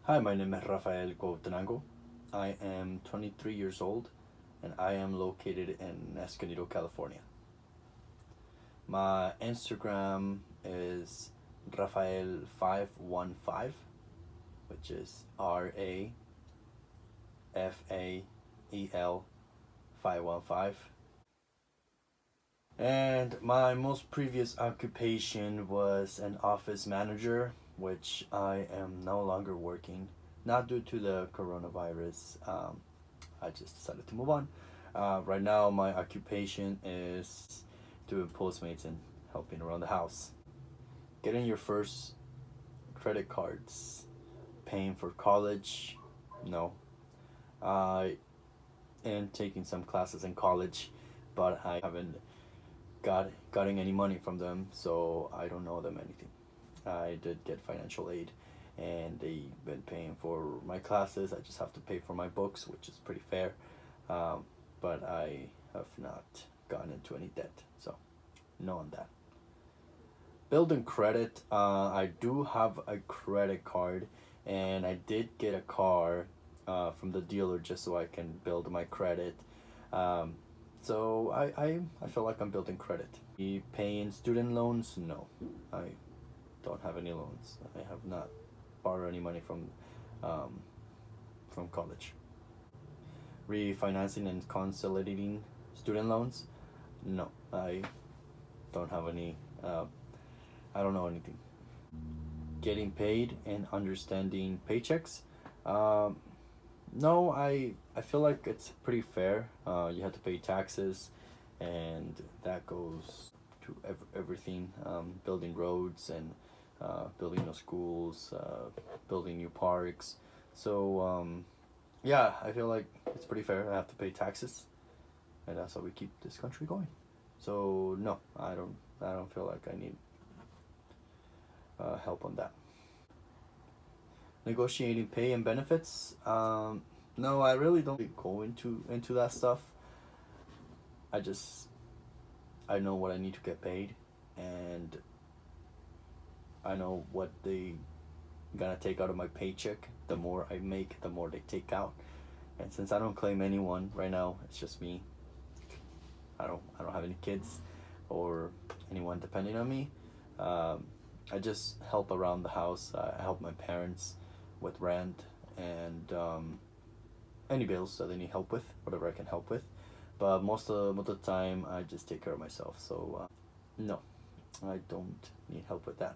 Hi, my name is Rafael Coutenango. I am 23 years old and I am located in Escondido, California. My Instagram is Rafael515, which is RAFAEL 515. And my most previous occupation was an office manager, which I am no longer working, not due to the coronavirus. I just decided to move on. Right now, my occupation is doing Postmates and helping around the house. Getting your first credit cards, paying for college, no. I am taking some classes in college, but I haven't gotten any money from them, so I don't know them anything. I did get financial aid, and they've been paying for my classes. I just have to pay for my books, which is pretty fair. Um, but I have not gotten into any debt, so no on that. Building credit, I do have a credit card, and I did get a car from the dealer just so I can build my credit. Um, so I feel like I'm building credit. Paying student loans? No, I don't have any loans. I have not borrowed any money um, from college. Refinancing and consolidating student loans? No, I don't have any. I don't know anything. Getting paid and understanding paychecks? Um, no, I feel like it's pretty fair. You have to pay taxes, and that goes to everything. Building roads and building new schools, building new parks. So yeah, I feel like it's pretty fair. I have to pay taxes, and that's how we keep this country going. So no, I don't feel like I need help on that. Negotiating pay and benefits. No, I really don't go into that stuff. I just I know what I need to get paid, and I know what they gonna take out of my paycheck. The more I make, the more they take out. And since I don't claim anyone right now, it's just me. I don't have any kids or anyone depending on me. Um, I just help around the house. I help my parents with rent and any bills that they need help with, whatever I can help with. But most of the time, I just take care of myself. So no, I don't need help with that.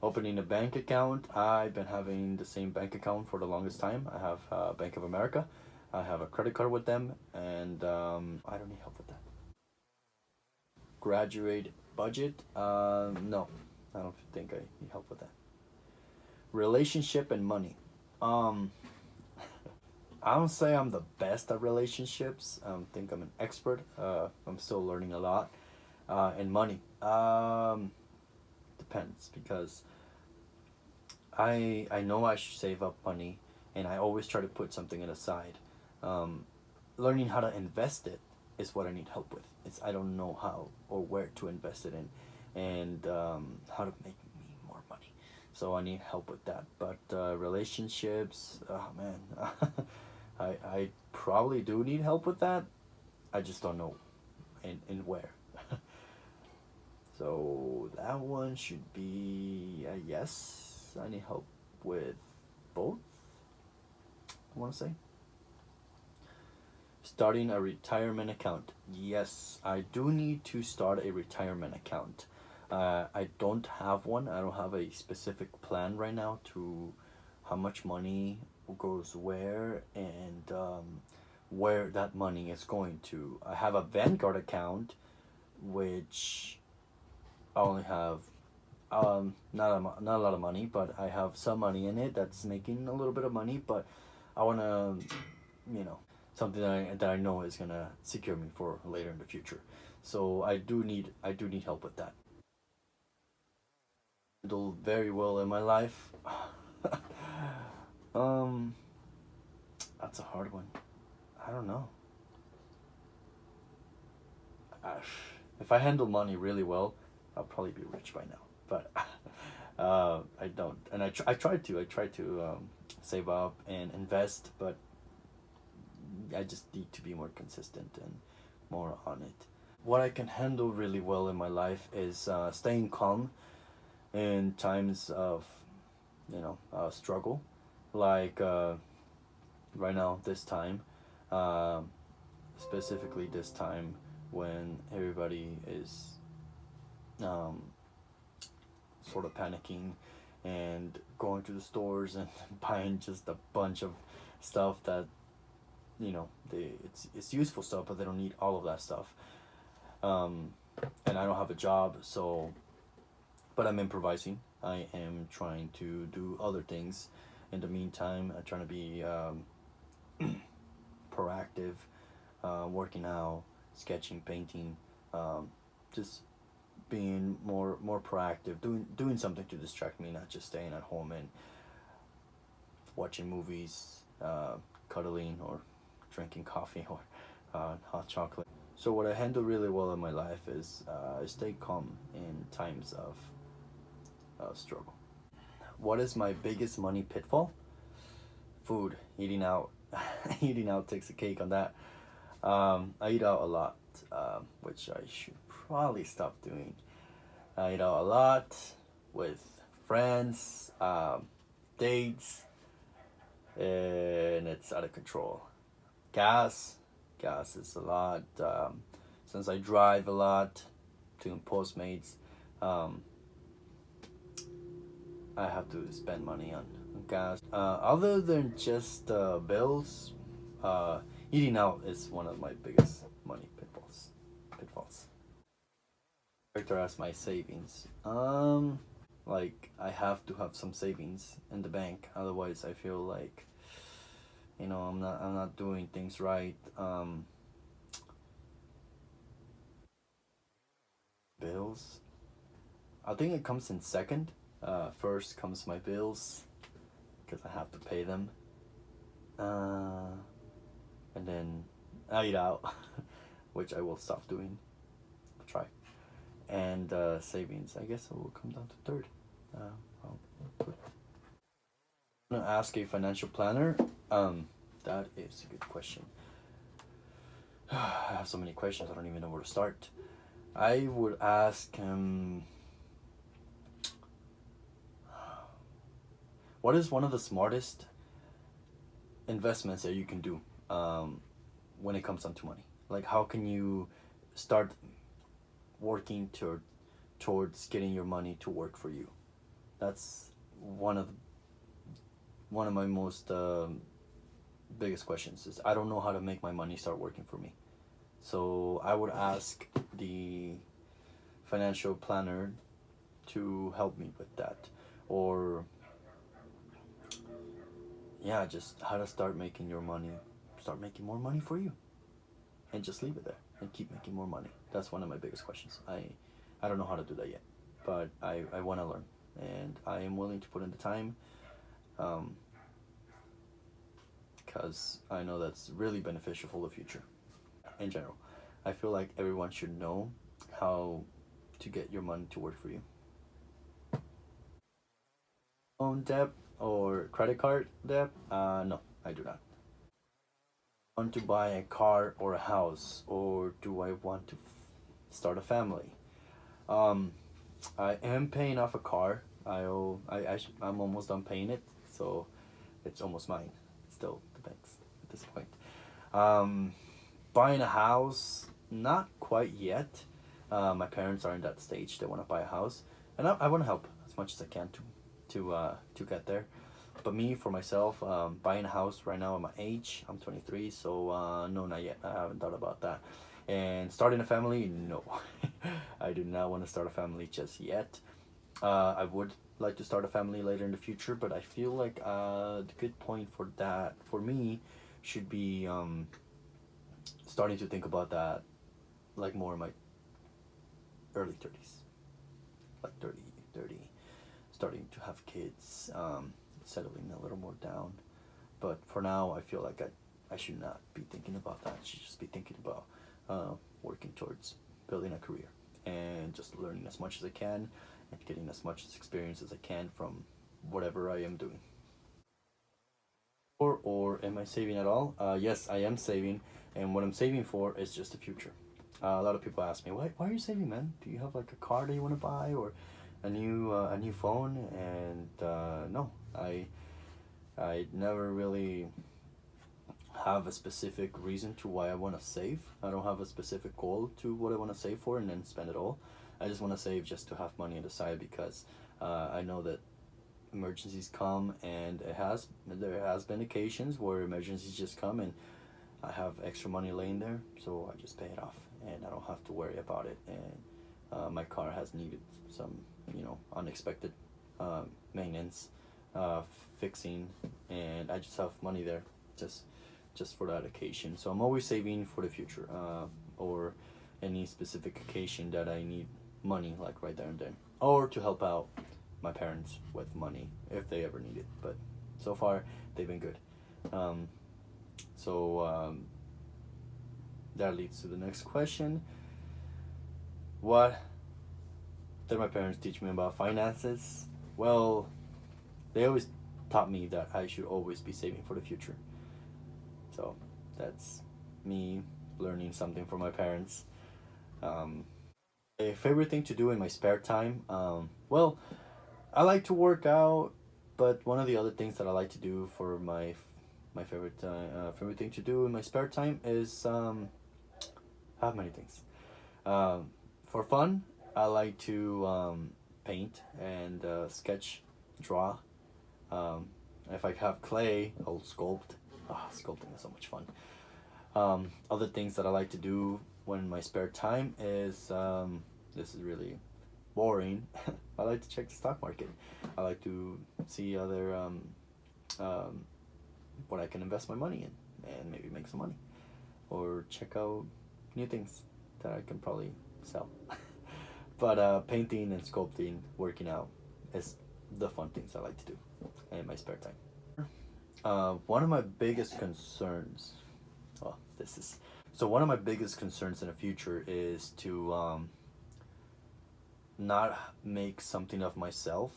Opening a bank account, I've been having the same bank account for the longest time. I have Bank of America. I have a credit card with them, and I don't need help with that. Graduate budget, no, I don't think I need help with that. Relationship and money. Um, I don't say I'm the best at relationships. I don't think I'm an expert. I'm still learning a lot. And money. Depends because I know I should save up money, and I always try to put something aside. Um, Learning how to invest it is what I need help with. It's I don't know how or where to invest it in, and how to make me more money. So I need help with that. But relationships, oh man, I probably do need help with that. I just don't know in where. So that one should be a yes. I need help with both. I want to say starting a retirement account. Yes, I do need to start a retirement account. I don't have one. I don't have a specific plan right now to how much money goes where and where that money is going to. I have a Vanguard account, which I only have not a lot of money, but I have some money in it that's making a little bit of money. But I wanna, something that I know is gonna secure me for later in the future. So I do need help with that. Do very well in my life. um, that's a hard one. I don't know. I, if I handle money really well, I'll probably be rich by now. But I don't, and I try to save up and invest, but I just need to be more consistent and more on it. What I can handle really well in my life is staying calm in times of, struggle, like right now, this time, um, specifically this time when everybody is um, sort of panicking and going to the stores and buying just a bunch of stuff that, it's useful stuff, but they don't need all of that stuff. um, and I don't have a job, so, but I'm improvising. I am trying to do other things in the meantime. I'm trying to be proactive, working out, sketching, painting, um, just being more proactive, doing something to distract me, not just staying at home and watching movies, cuddling, or drinking coffee or hot chocolate. So what I handle really well in my life is I stay calm in times of struggle. What is my biggest money pitfall? Food, eating out. Eating out takes a cake on that. I eat out a lot, which I should probably stop doing. I eat out a lot with friends, dates, and it's out of control. Gas, gas is a lot. Since I drive a lot, doing Postmates, um, I have to spend money on gas. Other than just bills, uh, eating out is one of my biggest money pitfalls. Pitfalls. Characterize my savings. Like I have to have some savings in the bank. Otherwise, I feel like I'm not doing things right. Bills. I think it comes in second. First comes my bills because I have to pay them. Uh, and then I eat out, which I will stop doing. I'll try. And savings, I guess it will come down to third. I'll put. I'm gonna ask a financial planner. That is a good question. I have so many questions. I don't even know where to start. I would ask him, what is one of the smartest investments that you can do when it comes down to money? Like, how can you start working towards getting your money to work for you? That's one of my most biggest questions. Is I don't know how to make my money start working for me. So I would ask the financial planner to help me with that, or yeah, just how to start making more money for you, and just leave it there and keep making more money. That's one of my biggest questions. I don't know how to do that yet, but I want to learn, and I am willing to put in the time, because I know that's really beneficial for the future. In general, I feel like everyone should know how to get your money to work for you. Loan debt or credit card debt? No, I do not. Want to buy a car or a house, or do I want to start a family? Um, I am paying off a car. I'm almost done paying it, so it's almost mine. It still depends at this point. Um, Buying a house, not quite yet. My parents are in that stage. They want to buy a house, and I want to help as much as I can to get there. But me, for myself, buying a house right now at my age, I'm 23, so no, not yet. I haven't thought about that. And starting a family, no. I do not want to start a family just yet. I would like to start a family later in the future, but I feel like the good point for that, for me, should be starting to think about that like more in my early 30s, like 30, starting to have kids, settling a little more down. But for now, I feel like I should not be thinking about that. I should just be thinking about working towards building a career and just learning as much as I can and getting as much experience as I can from whatever I am doing. Or am I saving at all? Yes, I am saving, and what I'm saving for is just the future. A lot of people ask me, why are you saving, man? Do you have like a car that you want to buy, or a new phone? And no, I never really have a specific reason to why I want to save. I don't have a specific goal to what I want to save for and then spend it all. I just want to save just to have money on the side because I know that emergencies come, and there has been occasions where emergencies just come and I have extra money laying there, so I just pay it off and I don't have to worry about it. And my car has needed some, unexpected maintenance, fixing, and I just have money there just for that occasion. So I'm always saving for the future, or any specific occasion that I need money, like right there and then, or to help out my parents with money if they ever need it. But so far, they've been good. So that leads to the next question. What did my parents teach me about finances? Well, they always taught me that I should always be saving for the future. So that's me learning something from my parents. A favorite thing to do in my spare time? Well, I like to work out, but one of the other things that I like to do for my favorite thing to do in my spare time is I have many things. For fun, I like to paint and sketch, draw. If I have clay, I'll sculpt. Sculpting is so much fun. Other things that I like to do when my spare time is this is really boring. I like to check the stock market. I like to see other what I can invest my money in and maybe make some money, or check out new things that I can probably sell. But painting and sculpting, working out is the fun things I like to do in my spare time. One of my biggest concerns, well, this is so one of my biggest concerns in the future is to not make something of myself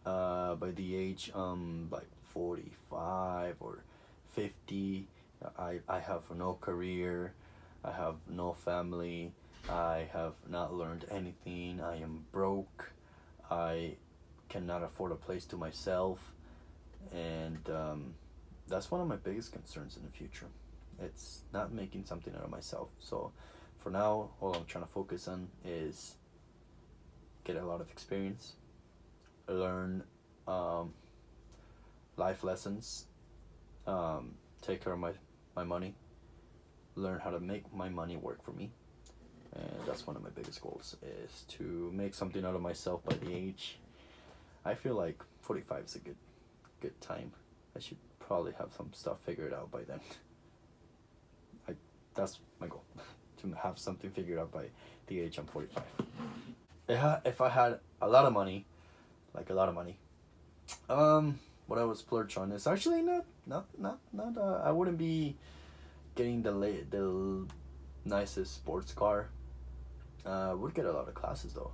by the age like 45 or 50. I have no career, I have no family, I have not learned anything, I am broke, I cannot afford a place to myself, and that's one of my biggest concerns in the future. It's not making something out of myself. So for now, all I'm trying to focus on is get a lot of experience, learn life lessons, take care of my money, learn how to make my money work for me. And that's one of my biggest goals, is to make something out of myself by the age, I feel like 45 is a good time. I should probably have some stuff figured out by then. That's my goal, to have something figured out by the age I'm 45. If I had a lot of money, what I would splurge on is actually not I wouldn't be getting the nicest sports car. I would get a lot of classes though.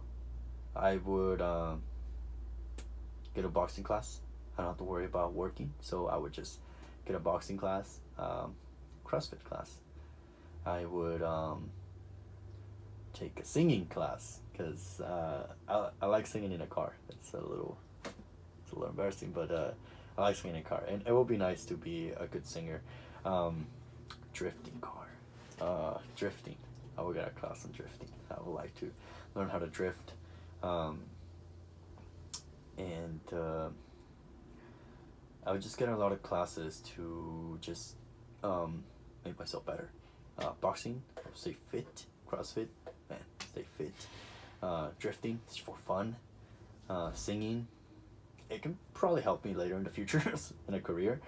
I would get a boxing class. I don't have to worry about working, so I would just get a boxing class, CrossFit class. I would take a singing class, because I like singing in a car. It's a little embarrassing, but I like singing in a car, and it would be nice to be a good singer. Drifting car, drifting. I would get a class on drifting. I would like to learn how to drift, and I would just get a lot of classes to just make myself better. Boxing, stay fit. CrossFit, man, stay fit. Drifting, it's for fun. Singing, it can probably help me later in the future in a career.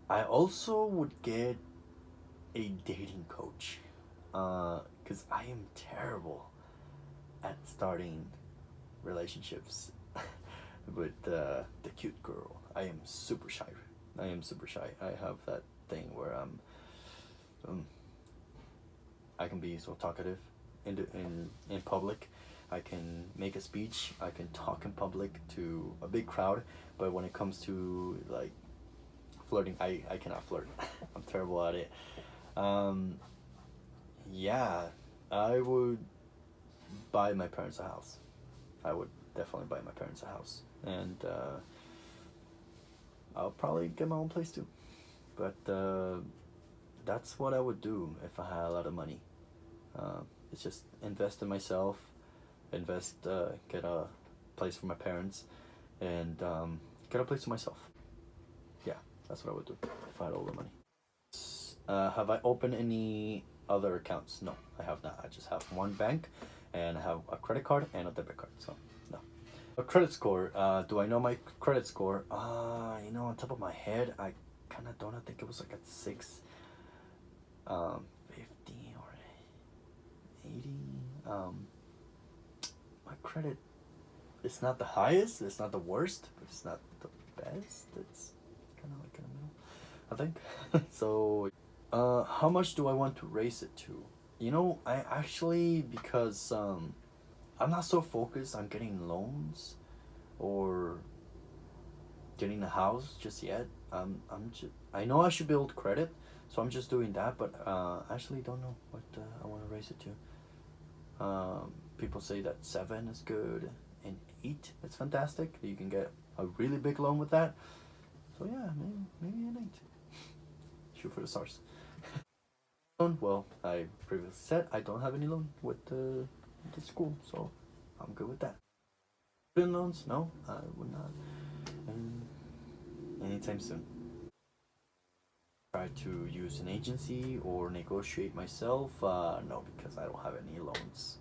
I also would get a dating coach, because I am terrible at starting relationships with the cute girl. I am super shy. I have that thing where I can be so talkative, in public. I can make a speech. I can talk in public to a big crowd. But when it comes to like flirting, I cannot flirt. I'm terrible at it. Um, yeah, I would buy my parents a house. I would definitely buy my parents a house, and I'll probably get my own place too. But that's what I would do if I had a lot of money. It's just invest in myself, get a place for my parents, and get a place for myself. Yeah, that's what I would do if I had all the money. Have I opened any other accounts? No, I have not. I just have one bank, and I have a credit card and a debit card. So no. A credit score. Do I know my credit score? On top of my head, I kind of don't. I think it was like at 50 or 80. My credit. It's not the highest. It's not the worst, but it's not the best. It's kind of like in the middle, I think. So, how much do I want to raise it to? I actually, because I'm not so focused on getting loans or getting a house just yet. I know I should build credit, so I'm just doing that. But I actually don't know what I want to raise it to. People say that 7 is good and 8 is fantastic. You can get a really big loan with that. So yeah, maybe an 8. Shoot for the stars. Well, I previously said I don't have any loan with the school, so I'm good with that. Student loans? No, I would not. Anytime soon. Try to use an agency or negotiate myself? No, because I don't have any loans.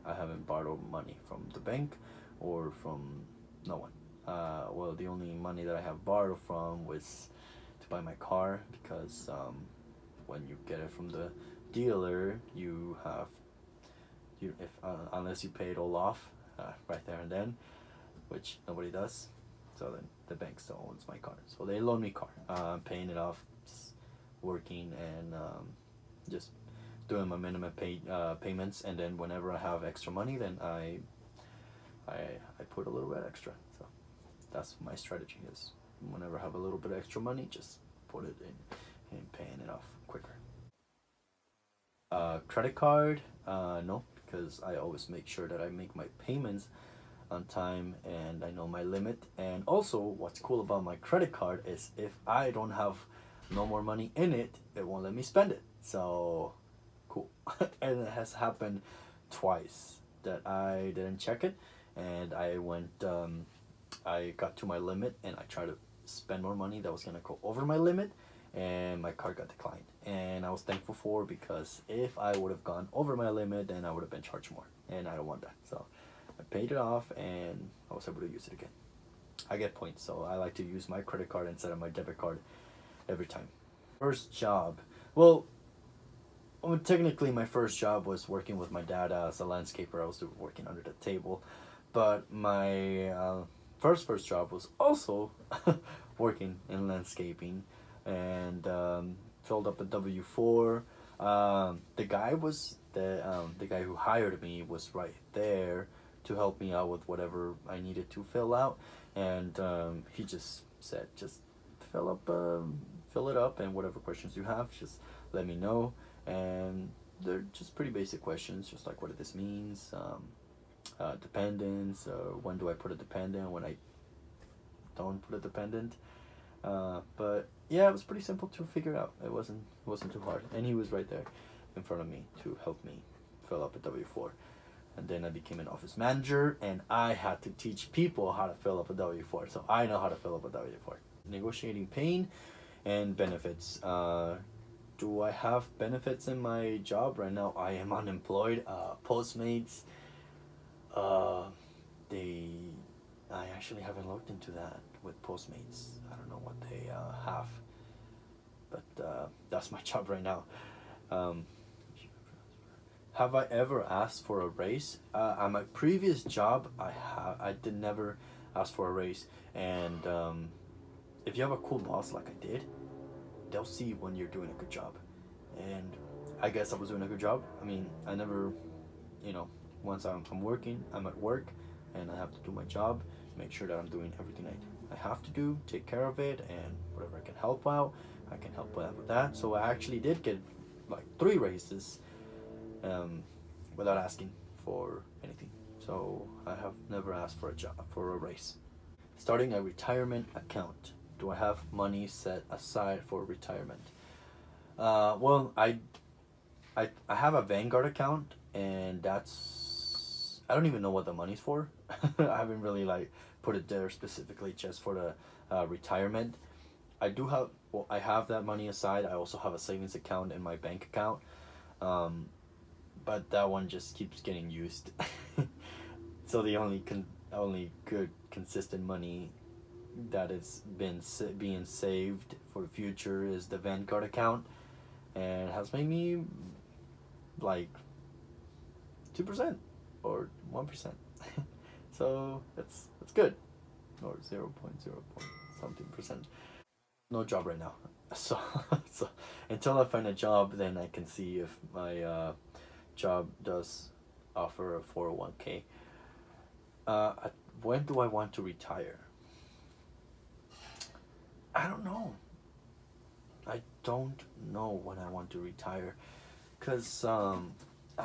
I haven't borrowed money from the bank or from no one. Well, the only money that I have borrowed from was to buy my car, because when you get it from the dealer, you have if unless you pay it all off right there and then, which nobody does. So then the bank still owns my car, so they loan me car. I'm paying it off, just working and just doing my minimum payments, and then whenever I have extra money, then I put a little bit extra. So that's my strategy, is whenever I have a little bit extra money, just put it in and paying it off quicker. Credit card, no, because I always make sure that I make my payments on time and I know my limit. And also, what's cool about my credit card is if I don't have no more money in it, it won't let me spend it. So cool. And it has happened twice that I didn't check it, and I got to my limit and I tried to spend more money that was gonna go over my limit, and my card got declined. And I was thankful for, because if I would have gone over my limit, then I would have been charged more, and I don't want that. So I paid it off and I was able to use it again. I get points, so I like to use my credit card instead of my debit card every time. First job. Well, technically my first job was working with my dad as a landscaper. I was working under the table. But my first job was also working in landscaping, and filled up a W-4. The guy who hired me was right there to help me out with whatever I needed to fill out, and he just said, just fill it up, and whatever questions you have, just let me know. And they're just pretty basic questions, just like what this means, dependence, when do I put a dependent, when I don't put a dependent. But yeah, it was pretty simple to figure out. It wasn't too hard, and he was right there in front of me to help me fill up a W-4. And then I became an office manager, and I had to teach people how to fill up a W-4. So I know how to fill up a W-4. Negotiating pain and benefits. Do I have benefits in my job right now? I am unemployed. Postmates. I actually haven't looked into that with Postmates. I don't know what they have, but that's my job right now. Have I ever asked for a raise? At my previous job, I did never ask for a raise, and if you have a cool boss like I did, they'll see when you're doing a good job. And I guess I was doing a good job. I mean, I never, you know, once I'm working, I'm at work, and I have to do my job, make sure that I'm doing everything I have to do, take care of it, and whatever I can help out, I can help out with that. So I actually did get like 3 raises, um, without asking for anything. So I have never asked for a job for a raise. Starting a retirement account. Do I have money set aside for retirement? Well, I have a Vanguard account, and that's I don't even know what the money's for. I haven't really like put it there specifically just for the retirement. I do have well, I have that money aside. I also have a savings account in my bank account, um, but that one just keeps getting used. So the only good consistent money that is being saved for the future is the Vanguard account, and it has made me like 2% or 1%. So that's good, or 0.0 point something percent. No job right now, so so until I find a job, then I can see if my job does offer a 401k. Uh, when do I want to retire? I don't know. I don't know when I want to retire, cause I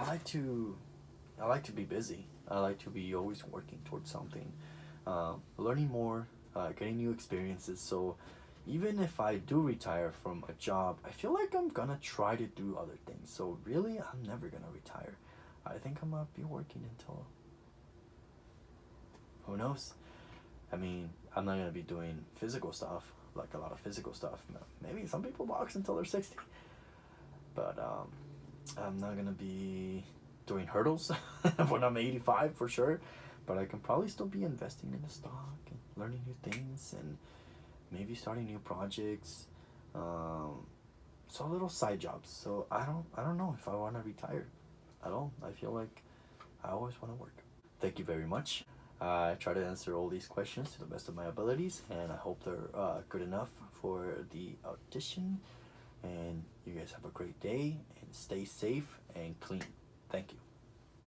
like to I like to be busy. I like to be always working towards something, learning more, getting new experiences. So even if I do retire from a job, I feel like I'm gonna try to do other things. So really, I'm never gonna retire. I think I'm gonna be working until who knows. I mean, I'm not gonna be doing physical stuff like a lot of physical stuff. Maybe some people box until they're 60, but I'm not gonna be doing hurdles when I'm 85 for sure. But I can probably still be investing in the stock and learning new things and maybe starting new projects. Um, so little side jobs. So I don't know if I want to retire at all. I feel like I always want to work. Thank you very much. I try to answer all these questions to the best of my abilities, and I hope they're good enough for the audition. And you guys have a great day and stay safe and clean. Thank you.